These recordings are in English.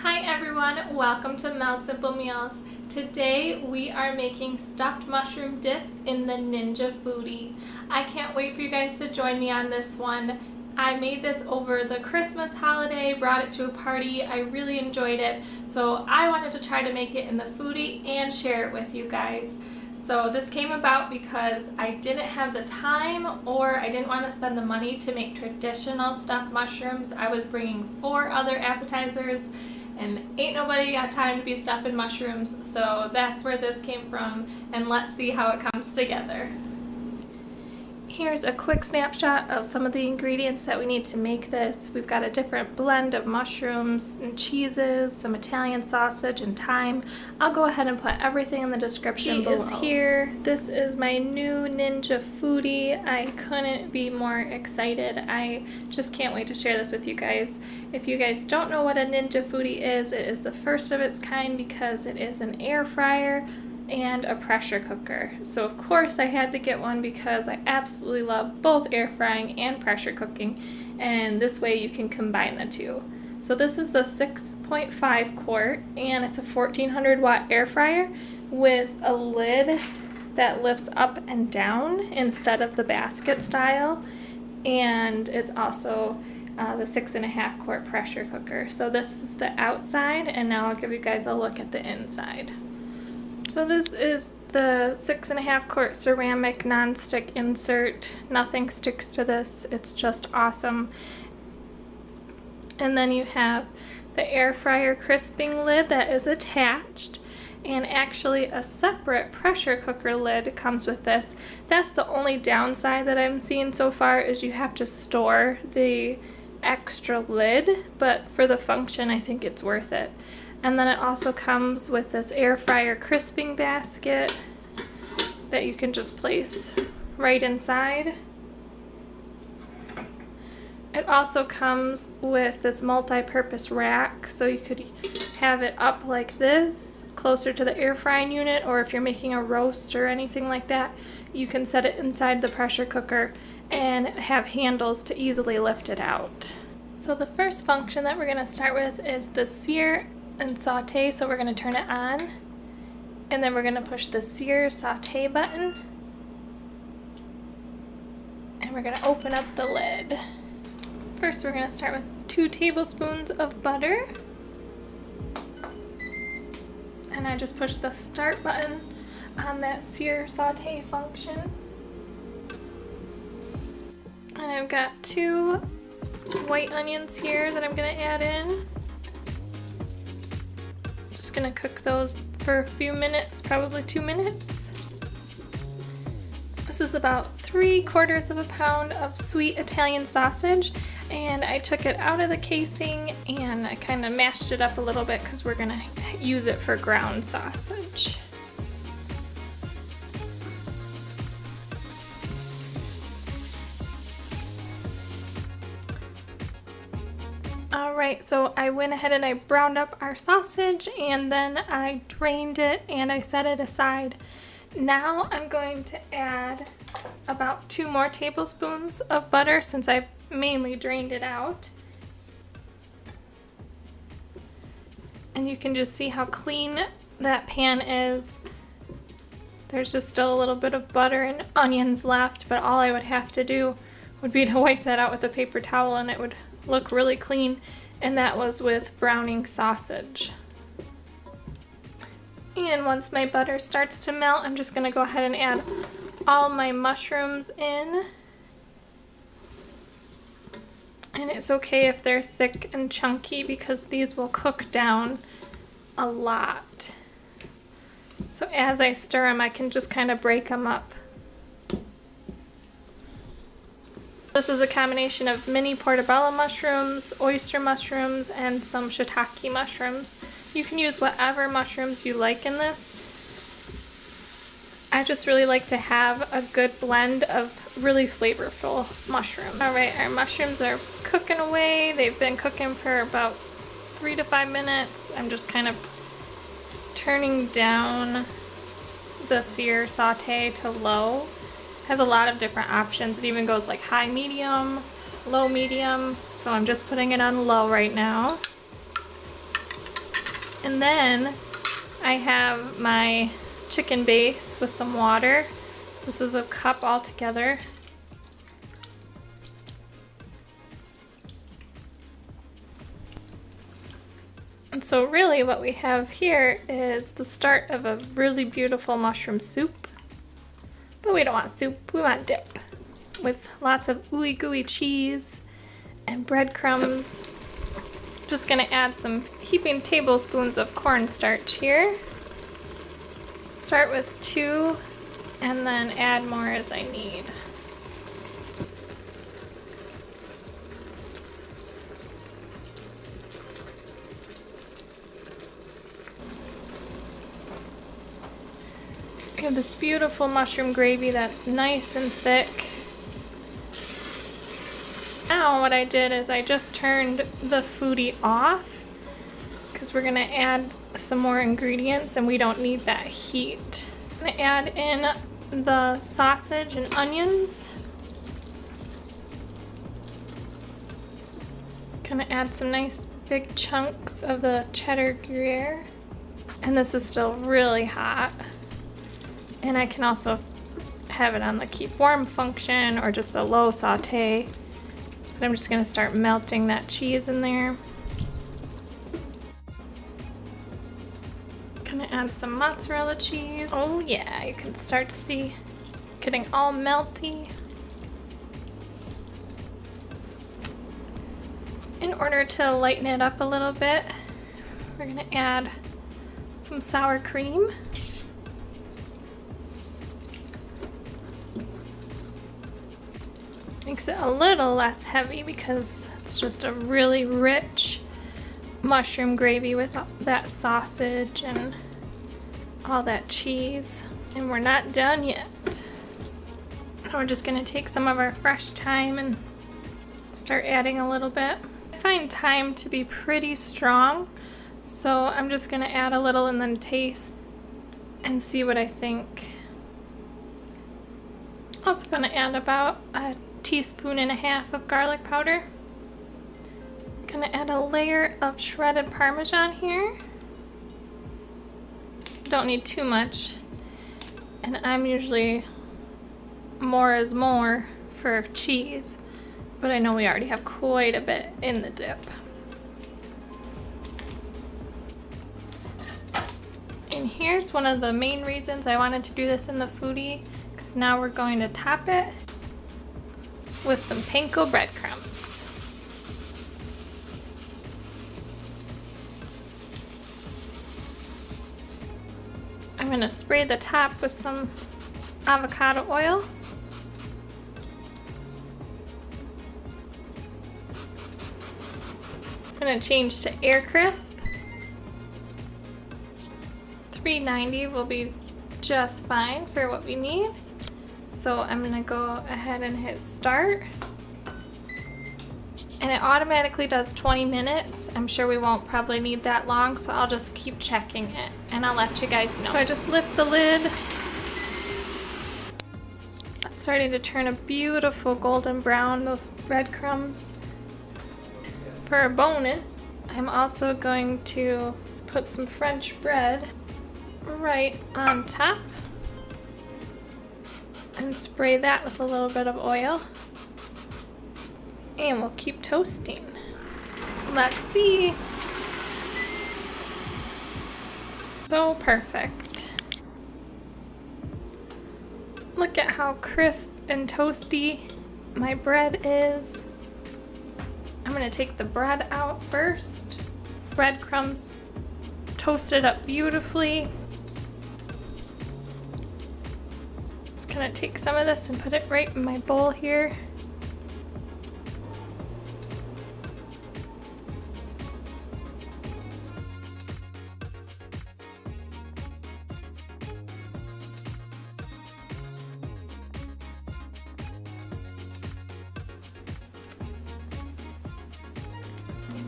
Hi everyone, welcome to Mel's Simple Meals. Today we are making stuffed mushroom dip in the Ninja Foodi. I can't wait for you guys to join me on this one. I made this over the Christmas holiday, brought it to a party. I really enjoyed it, so I wanted to try to make it in the Foodi and share it with you guys. So this came about because I didn't have the time or I didn't want to spend the money to make traditional stuffed mushrooms. I was bringing 4 other appetizers and ain't nobody got time to be stuffing mushrooms, so that's where this came from, and let's see how it comes together. Here's a quick snapshot of some of the ingredients that we need to make this. We've got a different blend of mushrooms and cheeses, some Italian sausage and thyme. I'll go ahead and put everything in the description below. She is here. This is my new Ninja Foodi. I couldn't be more excited. I just can't wait to share this with you guys. If you guys don't know what a Ninja Foodi is, it is the first of its kind because it is an air fryer and a pressure cooker. So of course I had to get one because I absolutely love both air frying and pressure cooking, and this way you can combine the two. So this is the 6.5 quart and it's a 1400 watt air fryer with a lid that lifts up and down instead of the basket style, and it's also the 6.5 quart pressure cooker. So this is the outside, and now I'll give you guys a look at the inside. So this is the 6.5 quart ceramic non-stick insert. Nothing sticks to this. It's just awesome. And then you have the air fryer crisping lid that is attached, and actually a separate pressure cooker lid comes with this. That's the only downside that I'm seeing so far, is you have to store the extra lid, but for the function I think it's worth it. And then it also comes with this air fryer crisping basket that you can just place right inside. It also comes with this multi-purpose rack, so you could have it up like this, closer to the air frying unit, or if you're making a roast or anything like that, you can set it inside the pressure cooker and have handles to easily lift it out. So the first function that we're going to start with is the sear and saute. So we're going to turn it on, and then we're going to push the sear saute button, and we're going to open up the lid. First we're going to start with 2 tablespoons of butter, and I just push the start button on that sear saute function. And I've got 2 white onions here that I'm going to add in. Just going to cook those for a few minutes, probably 2 minutes. This is about 3/4 of a pound of sweet Italian sausage, and I took it out of the casing and I kind of mashed it up a little bit because we're going to use it for ground sausage. Alright, so I went ahead and I browned up our sausage, and then I drained it and I set it aside. Now I'm going to add about 2 more tablespoons of butter since I've mainly drained it out. And you can just see how clean that pan is. There's just still a little bit of butter and onions left, but all I would have to do would be to wipe that out with a paper towel and it would look really clean, and that was with browning sausage. And once my butter starts to melt, I'm just going to go ahead and add all my mushrooms in. And it's okay if they're thick and chunky because these will cook down a lot. So as I stir them, I can just kind of break them up. This is a combination of mini portobello mushrooms, oyster mushrooms, and some shiitake mushrooms. You can use whatever mushrooms you like in this. I just really like to have a good blend of really flavorful mushrooms. Alright, our mushrooms are cooking away. They've been cooking for about 3 to 5 minutes. I'm just kind of turning down the sear saute to low. Has a lot of different options. It even goes like high medium, low medium, so I'm just putting it on low right now. And then I have my chicken base with some water. So this is a cup altogether. And so really what we have here is the start of a really beautiful mushroom soup. But we don't want soup, we want dip. With lots of ooey gooey cheese and breadcrumbs. Just gonna add some heaping tablespoons of cornstarch here. Start with 2 and then add more as I need. We have this beautiful mushroom gravy that's nice and thick. Now what I did is I just turned the Foodi off because we're gonna add some more ingredients and we don't need that heat. I'm gonna add in the sausage and onions. Gonna add some nice big chunks of the cheddar Gruyere. And this is still really hot. And I can also have it on the keep warm function or just a low saute. But I'm just gonna start melting that cheese in there. Gonna add some mozzarella cheese. Oh yeah, you can start to see getting all melty. In order to lighten it up a little bit, we're gonna add some sour cream. Makes it a little less heavy because it's just a really rich mushroom gravy with that sausage and all that cheese. And we're not done yet. Now we're just gonna take some of our fresh thyme and start adding a little bit. I find thyme to be pretty strong, so I'm just gonna add a little and then taste and see what I think. Also gonna add about a teaspoon and a half of garlic powder. Gonna add a layer of shredded Parmesan here. Don't need too much. And I'm usually more is more for cheese, but I know we already have quite a bit in the dip. And here's one of the main reasons I wanted to do this in the Foodi, because now we're going to top it with some Panko breadcrumbs. I'm gonna spray the top with some avocado oil. I'm gonna change to Air Crisp. $3.90 will be just fine for what we need. So I'm gonna go ahead and hit start. And it automatically does 20 minutes. I'm sure we won't probably need that long, so I'll just keep checking it and I'll let you guys know. So I just lift the lid. It's starting to turn a beautiful golden brown, those breadcrumbs. For a bonus, I'm also going to put some French bread right on top. And spray that with a little bit of oil. And we'll keep toasting. Let's see. So perfect. Look at how crisp and toasty my bread is. I'm gonna take the bread out first. Breadcrumbs toasted up beautifully. Gonna take some of this and put it right in my bowl here.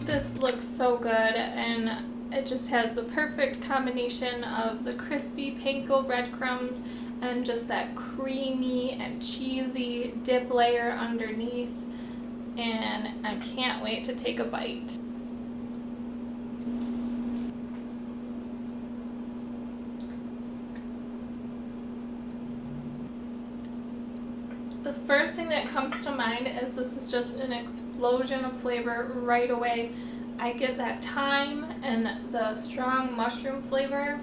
This looks so good, and it just has the perfect combination of the crispy Panko breadcrumbs and just that creamy and cheesy dip layer underneath. And I can't wait to take a bite. The first thing that comes to mind is this is just an explosion of flavor right away. I get that thyme and the strong mushroom flavor.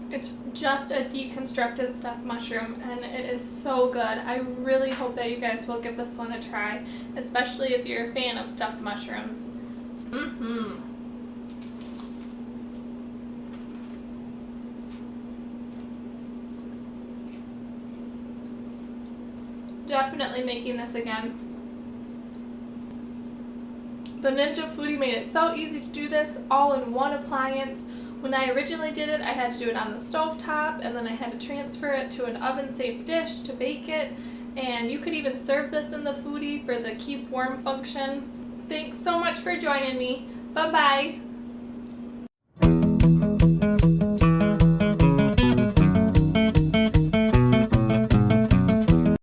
It's just a deconstructed stuffed mushroom, and it is so good. I really hope that you guys will give this one a try, especially if you're a fan of stuffed mushrooms. Definitely making this again. The Ninja Foodi made it so easy to do this all in one appliance. When I originally did it, I had to do it on the stove top, and then I had to transfer it to an oven-safe dish to bake it. And you could even serve this in the Foodi for the keep warm function. Thanks so much for joining me. Bye-bye.